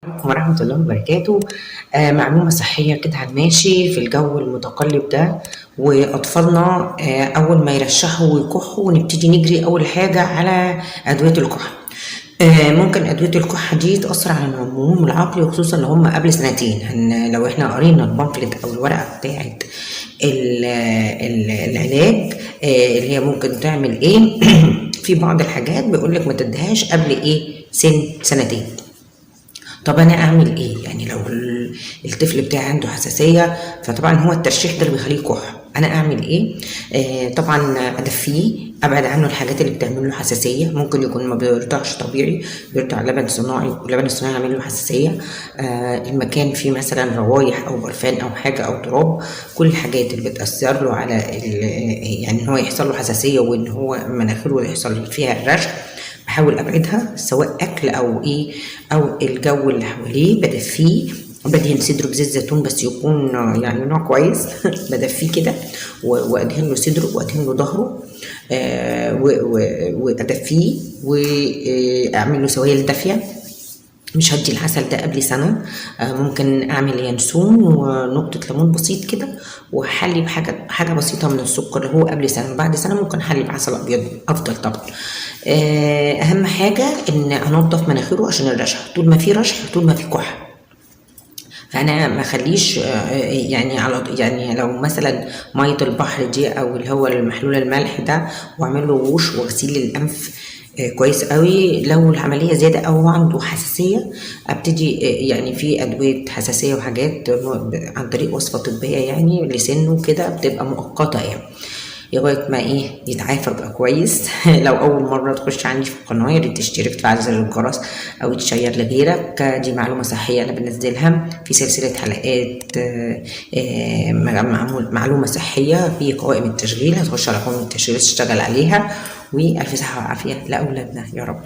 عليكم ورحمة الله وبركاته. معلومة صحية كده على الماشي في الجو المتقلب ده، وأطفالنا أول ما يرشحوا ويكحوا نبتدي نجري أول حاجة على أدوية الكحة. ممكن أدوية الكحة دي تأثر على نموهم العقلي، وخصوصا لو هم قبل سنتين. لو احنا قرينا البامفلت أو الورقة بتاعت العلاج اللي هي ممكن تعمل ايه في بعض الحاجات بيقولك ما تديهاش قبل ايه سنتين. طب انا اعمل ايه؟ يعني لو الطفل بتاعي عنده حساسيه، فطبعا هو الترشيح ده اللي بيخليه يكح. انا اعمل ايه؟ طبعا ادفيه، ابعد عنه الحاجات اللي بتعمل له حساسيه. ممكن يكون ما بيرضعش طبيعي، بيرضع لبن صناعي، واللبن الصناعي عامل له حساسيه. المكان فيه مثلا روايح او برفان او حاجه او تراب، كل الحاجات اللي بتاثر له على يعني ان هو يحصل له حساسيه، وان هو مناخيره يحصل فيها الرشح، بحاول ابعدها، سواء اكل او ايه او الجو اللي حواليه. بدفيه، بدهن صدره بزيت زيتون بس يكون يعني نوع كويس بدفيه كده، وادهن له صدره وادهن له ظهره، وادفيه واعمل له سوائل دافيه. مش هدي العسل ده قبل سنة. ممكن أعمل ينسون ونقطة ليمون بسيط كده، وحلي بحاجة بسيطة من السكر اللي هو قبل سنة. بعد سنة ممكن أحلي بعسل أبيض أفضل طبعا. أهم حاجة إن أنضف مناخيره عشان الرشح. طول ما في رشح طول ما في كحة، فانا ما اخليش يعني لو مثلا ميه البحر دي او اللي هو المحلول الملح ده، واعمل له ووش وغسيل الانف كويس قوي. لو العمليه زياده او هو عنده حساسيه، ابتدي يعني في ادويه حساسيه وحاجات عن طريق وصفه طبيه يعني لسنه كده، بتبقى مؤقته يعني لغايه ما يتعافى بقى كويس. لو اول مره تخش عندي في القناه، يا ريت تشترك وتفعل زر الجرس او تشير لغيرك. دي معلومه صحيه انا بنزلها في سلسله حلقات معلومه صحيه في قوائم التشغيل. هتخش على قوائم التشغيل تشتغل عليها، والف صحه وعافيه لاولادنا يا رب.